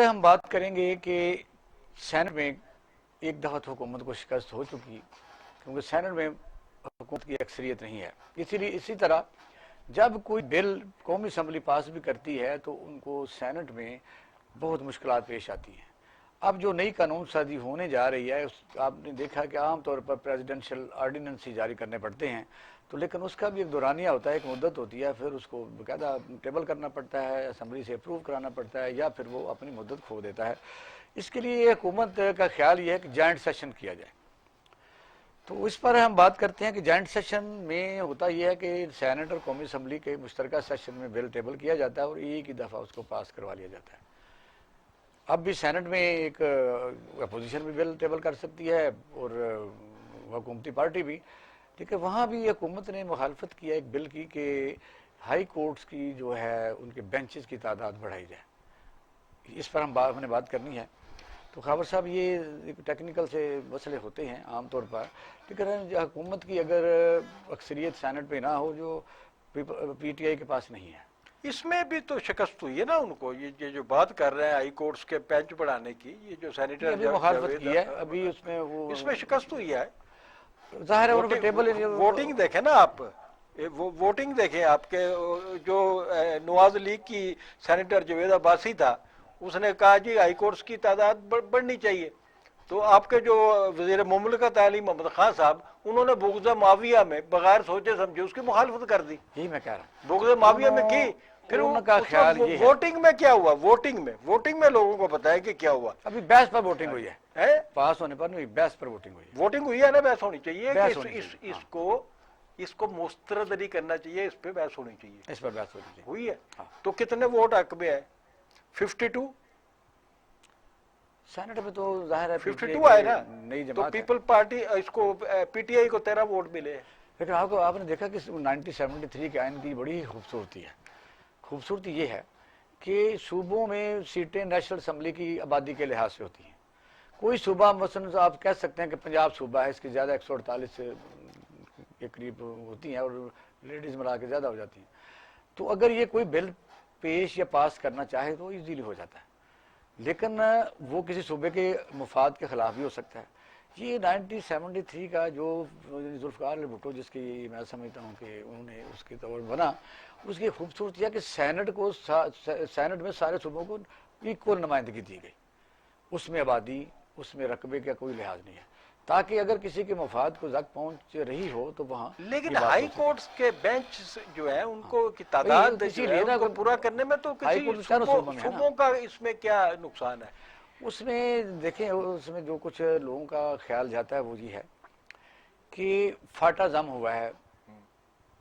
ہم بات کریں گے کہ سینٹ میں ایک دفعہ تو حکومت کو شکست ہو چکی، کیونکہ سینٹ میں حکومت کی اکثریت نہیں ہے. اسی طرح جب کوئی بل قومی اسمبلی پاس بھی کرتی ہے تو ان کو سینٹ میں بہت مشکلات پیش آتی ہیں. اب جو نئی قانون سازی ہونے جا رہی ہے، آپ نے دیکھا کہ عام طور پر پریزیڈنشل آرڈیننس ہی جاری کرنے پڑتے ہیں، تو لیکن اس کا بھی ایک دورانیہ ہوتا ہے، ایک مدت ہوتی ہے، پھر اس کو باقاعدہ ٹیبل کرنا پڑتا ہے، اسمبلی سے اپروو کرانا پڑتا ہے، یا پھر وہ اپنی مدت کھو دیتا ہے. اس کے لیے حکومت کا خیال یہ ہے کہ جوائنٹ سیشن کیا جائے. تو اس پر ہم بات کرتے ہیں کہ جوائنٹ سیشن میں ہوتا یہ ہے کہ سینٹ اور قومی اسمبلی کے مشترکہ سیشن میں بل ٹیبل کیا جاتا ہے اور ایک ہی دفعہ اس کو پاس کروا لیا جاتا ہے. اب بھی سینٹ میں ایک اپوزیشن بھی بل ٹیبل کر سکتی ہے اور حکومتی پارٹی بھی، لیکن وہاں بھی حکومت نے مخالفت کیا ایک بل کی کہ ہائی کورٹس کی جو ہے ان کے بینچز کی تعداد بڑھائی جائے. اس پر ہم نے بات کرنی ہے. تو خاور صاحب، یہ ٹیکنیکل سے مسئلے ہوتے ہیں عام طور پر، لیکن حکومت کی اگر اکثریت سینٹ پہ نہ ہو جو پی ٹی آئی کے پاس نہیں ہے. اس میں بھی تو شکست ہوئی ہے نا ان کو. یہ جو بات کر رہے ہیں ہائی کورٹس کے بینچ بڑھانے کی، یہ جو سینیٹر ابھی مخالفت کی ہے، ابھی اس میں شکست ہوئی ہے. ظاہر ہے ان کو ٹیبل ووٹنگ دیکھیں نا آپ، ووٹنگ دیکھیں آپ کے. جو نواز لیگ کی سینیٹر جوید عباسی تھا، اس نے کہا جی ہائی کورٹس کی تعداد بڑھنی چاہیے. تو آپ کے جو وزیر مملکت علی محمد خان صاحب، انہوں نے بغض معاویہ میں بغیر سوچے سمجھے اس کی مخالفت کر دی. یہی میں کہہ رہا ہوں، بغض معاویہ میں کی. پھر ان کا خیال یہ ہے ووٹنگ میں کیا ہوا؟ ووٹنگ میں لوگوں کو پتا ہے کہ کیا ہوا. ابھی بحث پر ووٹنگ ہوئی ہے، پاس ہونے پر نہیں، بحث پر ووٹنگ ہوئی ہے. ووٹنگ ہوئی ہے نا، بحث ہونی چاہیے کہ اس کو مسترد نہیں کرنا چاہیے، اس پہ بحث ہونی چاہیے. اس پر بحث ہونی چاہیے. ہوئی ہے. تو کتنے ووٹ حق میں ہے؟ 52. سینٹ میں تو ظاہر ہے 52 آئے نا. نئی تو جماعت پیپل پارٹی اس کو پی ٹی آئی کو 13 ووٹ ملے. لیکن آپ نے دیکھا کہ 1973 کے آئین کی بڑی خوبصورتی ہے. خوبصورتی یہ ہے کہ صوبوں میں سیٹیں نیشنل اسمبلی کی آبادی کے لحاظ سے ہوتی ہیں. کوئی صوبہ مثلا آپ کہہ سکتے ہیں کہ پنجاب صوبہ ہے، اس کی زیادہ 148 کے قریب ہوتی ہیں اور لیڈیز ملا کے زیادہ ہو جاتی ہیں. تو اگر یہ کوئی بل پیش یا پاس کرنا چاہے تو ایزیلی ہو جاتا ہے، لیکن وہ کسی صوبے کے مفاد کے خلاف بھی ہو سکتا ہے. یہ 1973 کا جو ذوالفقار علی بھٹو، جس کی میں سمجھتا ہوں کہ انہوں نے اس کے طور بنا، اس کی خوبصورتی ہے کہ سینٹ میں سارے صوبوں کو ایکول نمائندگی دی گئی. اس میں آبادی، اس میں رقبے کا کوئی لحاظ نہیں ہے، تاکہ اگر کسی کے مفاد کو زد پہنچ رہی ہو تو وہاں. لیکن ہائی کورٹس کے بینچ جو ہے ان کو کی تعداد جو ہے ان کو پورا کرنے میں تو کسی صوبوں کا اس میں کیا نقصان ہے؟ اس میں دیکھیں، اس میں جو کچھ لوگوں کا خیال جاتا ہے وہ یہ ہے کہ فاٹا ضم ہوا ہے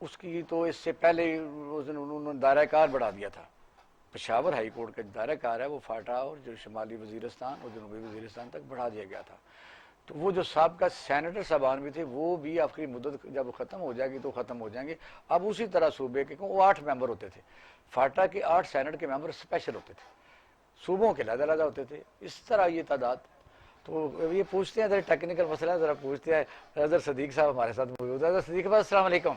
اس کی، تو اس سے پہلے انہوں نے دائرہ کار بڑھا دیا تھا. پشاور ہائی کورٹ کا دائرہ کار ہے وہ فاٹا اور جو شمالی وزیرستان اور جنوبی وزیرستان تک بڑھا دیا گیا تھا. تو وہ جو سابقہ سینیٹر صاحبان بھی تھے وہ بھی آخری مدت جب ختم ہو جائے گی تو ختم ہو جائیں گے. اب اسی طرح صوبے کے وہ 8 ممبر ہوتے تھے، فاٹا کے 8 سینٹ کے ممبر اسپیشل ہوتے تھے، صوبوں کے علیحدہ علیحدہ ہوتے تھے. اس طرح یہ تعداد. تو یہ پوچھتے ہیں ذرا ٹیکنیکل مسئلہ ذرا پوچھتے ہیں. اظہر صدیق صاحب ہمارے ساتھ موجود ہے. اظہر صدیق صاحب السلام علیکم.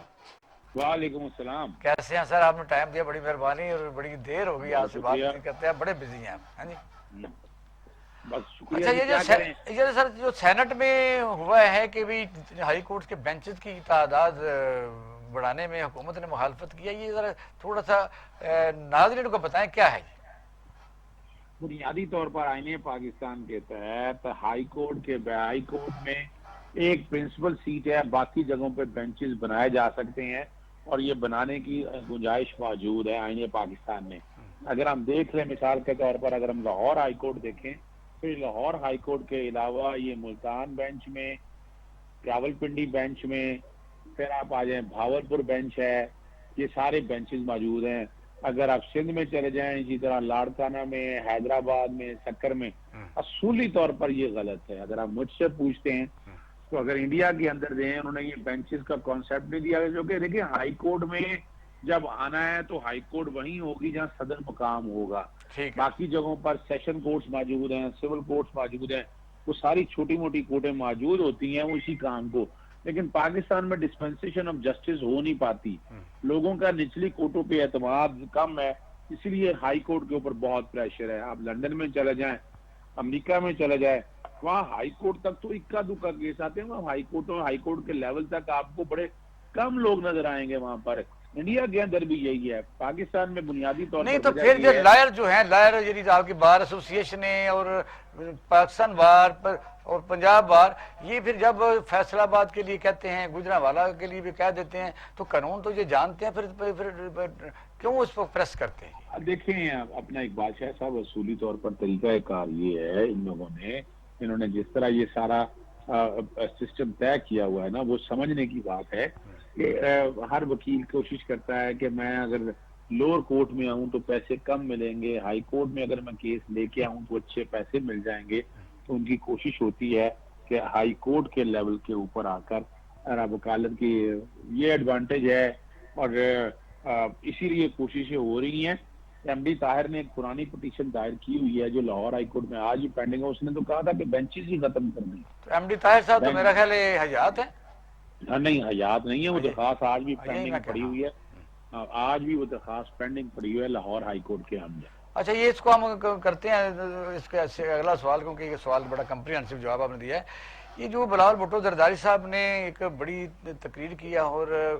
وعلیکم السلام. کیسے ہیں سر؟ آپ نے ٹائم دیا، بڑی مہربانی، اور بڑی دیر ہو گئی آپ سے بات نہیں کرتے ہیں، بڑے بزی ہیں آپ. ہاں جی، بس شکریہ. اچھا، یہ سر جو سینٹ میں ہوا ہے کہ بھی ہائی کورٹ کے بینچز کی تعداد بڑھانے میں حکومت نے مخالفت کیا، یہ ذرا تھوڑا سا ناظرین کو بتائیں کیا ہے. بنیادی طور پر آئین پاکستان کے تحت ہائی کورٹ میں ایک پرنسپل سیٹ ہے، باقی جگہوں پہ بینچز بنائے جا سکتے ہیں اور یہ بنانے کی گنجائش موجود ہے آئین پاکستان میں. اگر ہم دیکھ لیں مثال کے طور پر، اگر ہم لاہور ہائی کورٹ دیکھیں تو لاہور ہائی کورٹ کے علاوہ یہ ملتان بینچ میں، راولپنڈی بینچ میں، پھر آپ آ جائیں بھاولپور بینچ ہے، یہ سارے بینچز موجود ہیں. اگر آپ سندھ میں چلے جائیں، اسی طرح لاڑکانہ میں، حیدرآباد میں، سکر میں. اصولی طور پر یہ غلط ہے. اگر آپ مجھ سے پوچھتے ہیں تو اگر انڈیا کے اندر دیں، انہوں نے یہ بینچز کا کانسیپٹ نہیں دیا، جو کہ دیکھیں ہائی کورٹ میں جب آنا ہے تو ہائی کورٹ وہیں ہوگی جہاں صدر مقام ہوگا. باقی جگہوں پر سیشن کورٹس موجود ہیں، سول کورٹس موجود ہیں، وہ ساری چھوٹی موٹی کورٹیں موجود ہوتی ہیں وہ اسی کام کو. لیکن پاکستان میں ڈسپنسیشن آف جسٹس ہو نہیں پاتی، لوگوں کا نچلی کورٹوں پہ اعتماد کم ہے، اسی لیے ہائی کورٹ کے اوپر بہت پریشر ہے. آپ لندن میں چلے جائیں, امریکہ میں چلے جائیں, وہاں ہائی کورٹ تک تو اکا دکا کیس آتے ہیں. وہاں ہائی کورٹ کے لیول تک آپ کو بڑے کم لوگ نظر آئیں گے وہاں پر. انڈیا کے اندر بھی یہی ہے. پاکستان میں بنیادی طور نہیں پر تو وجہ پھر یہ جو ہے. لائر جو ہیں, لائر یعنی آپ کی بار ایسوسیشن اور پاکستان بار اور پنجاب بار, یہ پھر جب فیصل آباد کے لیے کہتے ہیں, گجرانوالہ کے لیے بھی کہہ دیتے ہیں, تو قانون تو یہ جانتے ہیں, پھر کیوں اس کو پریس کرتے ہیں؟ دیکھیں اپنا اقبال شاہ صاحب, اصولی طور پر طریقہ کار یہ ہے ان لوگوں نے, انہوں نے جس طرح یہ سارا سسٹم طے کیا ہوا ہے نا, وہ سمجھنے کی بات ہے کہ ہر وکیل کوشش کرتا ہے کہ میں اگر لوور کورٹ میں آؤں تو پیسے کم ملیں گے, ہائی کورٹ میں اگر میں کیس لے کے آؤں تو اچھے پیسے مل جائیں گے. تو ان کی کوشش ہوتی ہے کہ ہائی کورٹ کے لیول کے اوپر آ کر وکالت کی یہ ایڈوانٹیج ہے, اور اسی لیے کوششیں ہو رہی ہیں. ایم ڈی طاہر نے ایک پرانی پٹیشن دائر کی ہوئی ہے جو لاہور ہائی کورٹ میں آج بھی پینڈنگ ہے. اس نے تو کہا تھا کہ بینچز ہی ختم کر دیں. تو ایم ڈی طاہر صاحب تو میرا خیال ہے حیات ہے. نہیں, حیات نہیں ہے, وہ درخواست آج بھی یہی میں پینڈنگ پڑی ہوئی ہے. آج بھی وہ درخواست پینڈنگ پڑی ہوئی ہے لاہور ہائی کورٹ کے اندر. اچھا, یہ اس کو ہم کرتے ہیں اس کا اگلا سوال, کیونکہ یہ سوال بڑا کمپریہنسو جواب آپ نے دیا ہے. یہ جو بلاول بھٹو زرداری صاحب نے ایک بڑی تقریر کیا اور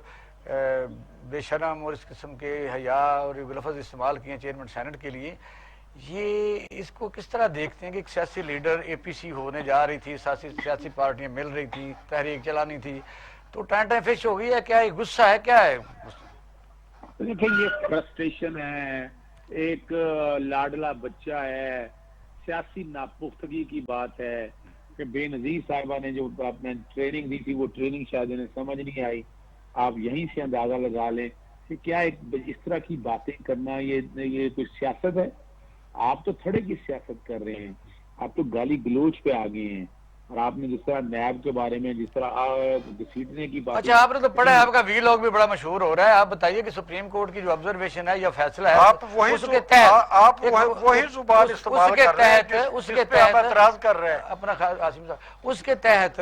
بے شرم اور اس قسم کے حیا اور لفظ استعمال کیے چیئرمین سینٹ کے لیے, یہ اس کو کس طرح دیکھتے ہیں کہ ایک سیاسی لیڈر اے پی سی ہونے جا رہی تھی, سیاسی پارٹیاں مل رہی تھی, تحریک چلانی تھی, تو ٹائم فش ہو گئی ہے کیا, یہ غصہ ہے کیا ہے؟ دیکھیں یہ فرسٹریشن ہے, ایک لاڈلا بچہ ہے, سیاسی ناپختگی کی بات ہے کہ بے نظیر صاحبہ نے جو اپنے ٹریننگ دی تھی وہ ٹریننگ شاید انہیں سمجھ نہیں آئی. آپ یہیں سے اندازہ لگا لیں کہ کیا ایک اس طرح کی باتیں کرنا یہ کوئی سیاست ہے؟ آپ تو تھڑے کی سیاست کر رہے ہیں, آپ تو گالی گلوچ پہ آ گئے ہیں. اور آپ نے جس طرح نیب کے بارے میں جس طرح گھسیٹنے کی باتیں, اچھا, آپ نے تو پڑھا ہے, آپ کا وی لاگ بھی بڑا مشہور ہو رہا ہے. آپ بتائیے کہ سپریم کورٹ کی جو آبزرویشن ہے یا فیصلہ ہے, آپ وہی زبان استعمال کر رہے ہیں جس پہ آپ اعتراض کر رہے ہیں. اپنا عاصم صاحب, اس کے تحت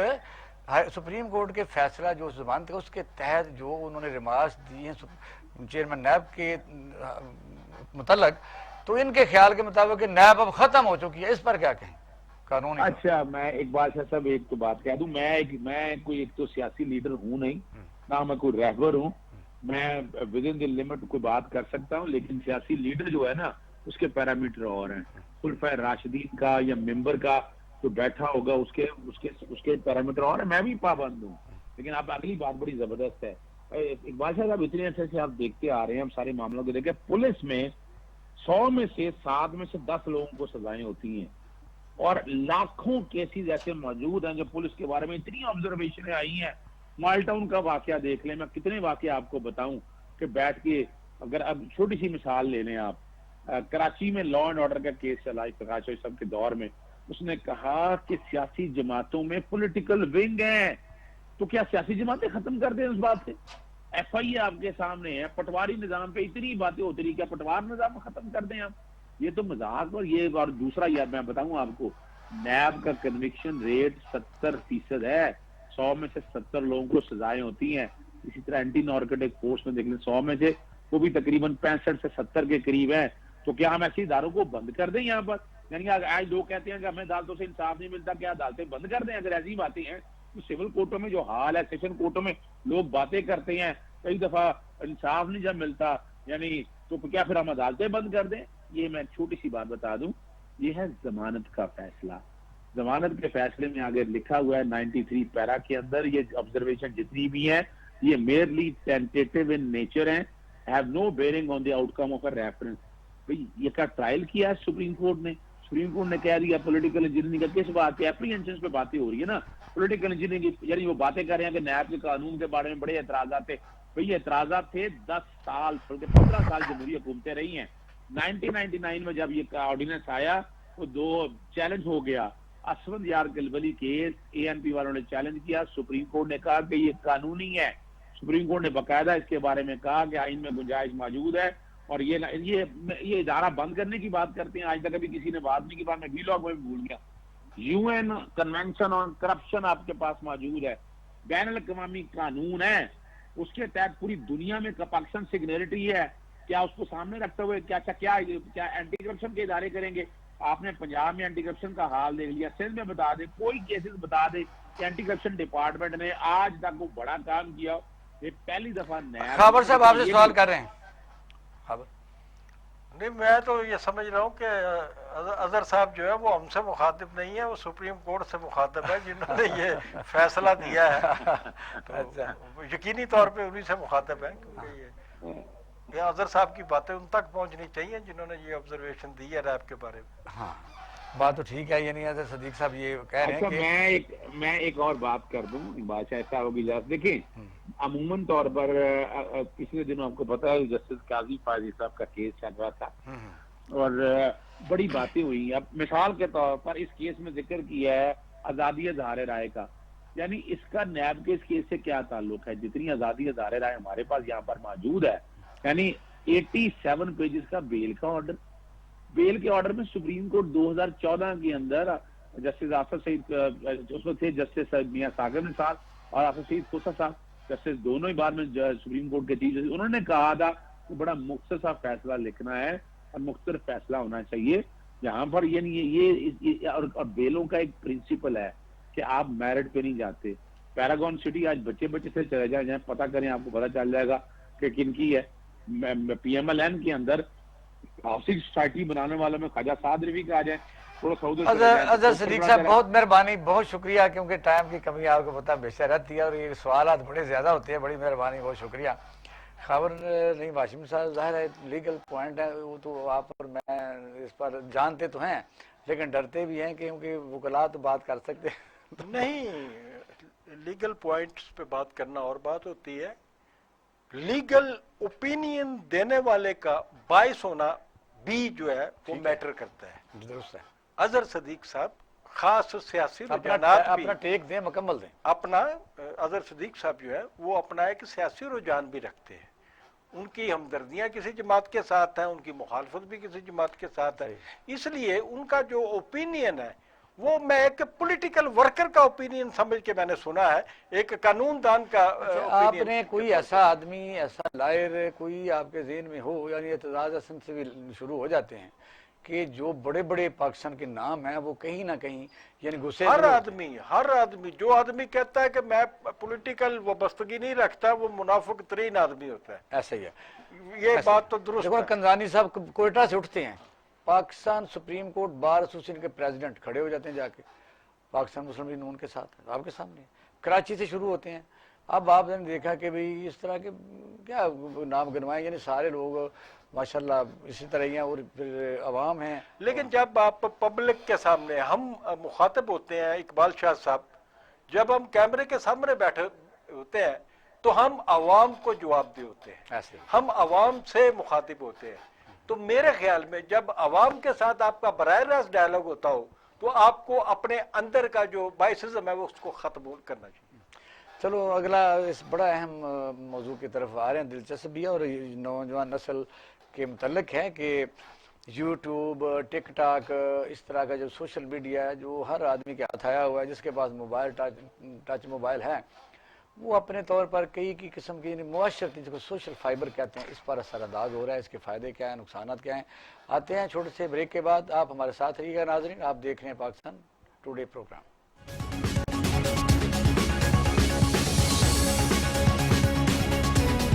سپریم کورٹ کے فیصلہ جو زبان تھے اس کے تحت جو انہوں نے ریمارکس دی ہیں چیئرمین نیب کے متعلق, تو ان کے خیال کے مطابق نیب اب ختم ہو چکی ہے, اس پر کیا کہیں قانونی؟ اچھا, میں اقبال شاہ صاحب ایک تو بات کہہ دوں, میں کوئی ایک تو سیاسی لیڈر ہوں نہیں, نہ میں کوئی رہبر ہوں. میں ود ان دی لمٹ کوئی بات کر سکتا ہوں, لیکن سیاسی لیڈر جو ہے نا اس کے پیرامیٹر اور ہیں. خلفائے راشدین کا یا ممبر کا جو بیٹھا ہوگا اس کے پیرامیٹر اور ہیں. میں بھی پابند ہوں, لیکن آپ اگلی بات بڑی زبردست ہے. اقبال شاہ صاحب اتنے عرصے سے آپ دیکھتے آ رہے ہیں, ہم سارے معاملوں کو دیکھیں, پولیس میں 100 میں سے 7 میں سے 10 لوگوں کو سزائیں ہوتی ہیں, اور لاکھوں کیسز ایسے موجود ہیں جو پولیس کے بارے میں اتنی آبزرویشنیں آئی ہیں. مال ٹاؤن کا واقعہ دیکھ لیں, میں کتنے واقعہ آپ کو بتاؤں کہ بیٹھ کے, اگر اب چھوٹی سی مثال لے لیں آپ, کراچی میں لا اینڈ آرڈر کا کیس چلا پرکاش صاحب کے دور میں, اس نے کہا کہ سیاسی جماعتوں میں پولیٹیکل ونگ ہیں, تو کیا سیاسی جماعتیں ختم کر دیں اس بات سے؟ ایف آئی اے آپ کے سامنے ہے, پٹواری نظام پہ اتنی باتیں ہوتی رہی, کیا پٹوار نظام ختم کر دیں آپ؟ یہ تو مذاق. اور دوسرا یہ میں بتاؤں آپ کو, نیب کا کنوکشن ریٹ 70% ہے, 100 میں سے 70 لوگوں کو سزائیں ہوتی ہیں. اسی طرح اینٹی نارکوٹک فورس میں دیکھ لیں, 100 میں سے وہ بھی تقریباً 65 سے 70 کے قریب ہیں. تو کیا ہم ایسی اداروں کو بند کر دیں یہاں پر؟ یعنی آج لوگ کہتے ہیں کہ ہمیں عدالتوں سے انصاف نہیں ملتا, کیا عدالتیں بند کر دیں؟ اگر ایسی باتیں ہیں تو سول کورٹوں میں جو حال ہے, سیشن کورٹوں میں لوگ باتیں کرتے ہیں, کئی دفعہ انصاف نہیں جب ملتا, یعنی تو کیا پھر ہم عدالتیں بند کر دیں؟ یہ میں چھوٹی سی بات بتا دوں, یہ ہے ضمانت کا فیصلہ. ضمانت کے فیصلے میں آگے لکھا ہوا ہے 93 پیرا کے اندر, یہ آبزرویشن جتنی بھی ہیں یہ میئرلی ٹینٹیٹیو ان نیچر ہیں, have no bearing on the out come of a reference. بھئی یہ کا ٹرائل کیا ہے سپریم کورٹ نے کہہ دیا پولیٹیکل انجینئرنگ کا کس بات ہے؟ اپریہنشنز پہ باتیں ہو رہی ہے نا, پولیٹیکل انجینئرنگ کی, یعنی وہ باتیں کر رہے ہیں کہ نیب کے قانون کے بارے میں بڑے اعتراضات تھے. بھئی یہ اعتراضات تھے 10 سال بلکہ 15 سال جمہوری حکومتیں رہی ہیں. 1999 میں جب یہ آرڈیننس آیا تو 2 چیلنج ہو گیا. اسفند یار گلبلی کیس اے این پی والوں نے چیلنج کیا, سپریم کورٹ نے کہا کہ یہ قانونی ہے. سپریم کورٹ نے باقاعدہ اس کے بارے میں کہا کہ آئین میں گنجائش موجود ہے, اور یہ ادارہ بند کرنے کی بات کرتے ہیں. آج تک ابھی کسی نے بات نہیں کی, بات میں وی لاگ میں بھی بھول گیا. U N convention on corruption آپ کے پاس موجود ہے, بین الاقوامی قانون ہے, اس کے تحت پوری دنیا میں پاکستان سگنیرٹی ہے کیا اس کو سامنے رکھتے ہوئے کیا اینٹی کرپشن کے ادارے کریں گے؟ آپ نے پنجاب میں اینٹی کرپشن کا حال دیکھ لیا، سندھ میں بتا دیں، کوئی کیسز بتا دیں کہ اینٹی کرپشن ڈپارٹمنٹ نے آج تک وہ بڑا کام کیا؟ یہ پہلی دفعہ نیا خابر صاحب آپ سے سوال کر رہے ہیں. خابر نہیں، میں تو یہ سمجھ رہا ہوں کہ اظہر صاحب جو ہے وہ ہم سے مخاطب نہیں ہے، وہ سپریم کورٹ سے مخاطب ہے جنہوں نے یہ فیصلہ دیا ہے. تو یقینی طور پہ انہیں سے مخاطب ہے، کیونکہ یہ اظہر صاحب کی باتیں ان تک پہنچنی چاہیے جنہوں نے یہ آبزرویشن دی ہے ریپ کے بارے میں. ہاں بات تو ٹھیک ہے، یعنی اظہر صدیق صاحب یہ کہہ رہے ہیں کہ میں ایک اور بات کر دوں، بادشاہ ایسا ہوگی اجازت دیکھیں، عموماً طور پر پچھلے دنوں آپ کو پتا ہے جسٹس قاضی فاضل صاحب کا کیس چل رہا تھا اور بڑی باتیں ہوئی. اب مثال کے طور پر اس کیس میں ذکر کیا ہے آزادی اظہار رائے کا، یعنی اس کا نیب کے اس کیس سے کیا تعلق ہے؟ جتنی آزادی اظہار رائے ہمارے پاس یہاں پر موجود ہے، یعنی 87 پیجز کا بیل کا آرڈر، بیل کے آرڈر میں سپریم کورٹ 2014 کے اندر جسٹس آصف سعید اس میں تھے، جسٹس میاں ساگر نثار اور آصف سعید کھوسہ صاحب، جسٹس دونوں ہی بعد میں سپریم کورٹ کے چیف جسٹس، انہوں نے کہا تھا کہ بڑا مختصر سا فیصلہ لکھنا ہے اور مختصر فیصلہ ہونا چاہیے یہاں پر. یعنی یہ اور بیلوں کا ایک پرنسپل ہے کہ آپ میرٹ پہ نہیں جاتے. پیراگون سٹی آج بچے سے چلے جائیں پتہ کریں، آپ کو پتہ چل جائے گا کہ کن کی ہے. پی ایم ایل این کے اندر ہاؤسنگ سوسائٹی بنانے والوں میں خواجہ سعد رفیع کا آ جائیں، تھوڑا سعودی اظہر صدیق صاحب بہت مہربانی، بہت شکریہ، کیونکہ ٹائم کی کمی آپ کو پتہ بیشتر رہتی ہے اور یہ سوالات بڑے زیادہ ہوتے ہیں. بڑی مہربانی، بہت شکریہ. خبر نہیں واشم صاحب، ظاہر ہے لیگل پوائنٹ ہے وہ تو آپ اور میں اس پر جانتے تو ہیں لیکن ڈرتے بھی ہیں کیونکہ وکلاء تو بات کر سکتے ہیں. نہیں، لیگل پوائنٹس پہ بات کرنا اور بات ہوتی ہے، لیگل اوپینین دینے والے کا باعث ہونا بھی جو ہے وہ میٹر کرتا ہے. درست ہے. اظہر صدیق صاحب خاص سیاسی رجحانات بھی اپنا ٹیک دیں، مکمل دیں. اپنا اظہر صدیق صاحب جو ہے وہ اپنا ایک سیاسی رجحان بھی رکھتے ہیں، ان کی ہمدردیاں کسی جماعت کے ساتھ ہیں، ان کی مخالفت بھی کسی جماعت کے ساتھ ہے. اس لیے ان کا جو اوپینین ہے وہ میں ایک پولیٹیکل ورکر کا اوپینین سمجھ کے میں نے سنا ہے، ایک قانون دان کا آپ نے کوئی ایسا آدمی، ایسا لائر کوئی آپ کے ذہن میں ہو، یعنی اعتزاز حسن سے بھی شروع ہو جاتے ہیں کہ جو بڑے بڑے پاکستان کے نام ہیں وہ کہیں نہ کہیں یعنی غصے ہر آدمی جو آدمی کہتا ہے کہ میں پولیٹیکل وابستگی نہیں رکھتا وہ منافق ترین آدمی ہوتا ہے. ایسا ہی ہے. یہ بات تو درست ہے. کنزانی صاحب کوئٹہ سے اٹھتے ہیں، Pakistan supreme court bar association کے پریزیڈنٹ کھڑے ہو جاتے ہیں جا کے پاکستان مسلم لیگ نون کے ساتھ، آپ کے سامنے. کراچی سے شروع ہوتے ہیں. اب آپ نے دیکھا کہ بھئی اس طرح کے کیا نام گنوائیں، یعنی سارے لوگ ماشاءاللہ اسی طرح ہی ہیں اور پھر عوام ہیں. لیکن جب آپ پبلک کے سامنے ہم مخاطب ہوتے ہیں، اقبال شاہ صاحب، جب ہم کیمرے کے سامنے بیٹھے ہوتے ہیں تو ہم عوام کو جواب دے ہوتے ہیں، ایسے ہم عوام سے مخاطب ہوتے ہیں. تو میرے خیال میں جب عوام کے ساتھ آپ کا براہ راست ڈائلاگ ہوتا ہو تو آپ کو اپنے اندر کا جو بائسزم ہے وہ اس کو ختم کرنا چاہیے. چلو اگلا اس بڑا اہم موضوع کی طرف آ رہے ہیں، دلچسپ بھی ہے اور نوجوان نسل کے متعلق ہے کہ یوٹیوب، ٹک ٹاک، اس طرح کا جو سوشل میڈیا ہے جو ہر آدمی کے ہاتھ آیا ہوا ہے، جس کے پاس موبائل ٹچ موبائل ہے، وہ اپنے طور پر کئی قسم کی معاشرتی جس کو سوشل فائبر کہتے ہیں اس پر اثر انداز ہو رہا ہے. اس کے فائدے کیا ہیں، نقصانات کیا ہیں؟ آتے ہیں چھوٹے سے بریک کے بعد. آپ ہمارے ساتھ رہیے گا ناظرین، آپ دیکھ رہے ہیں پاکستان ٹوڈے پروگرام.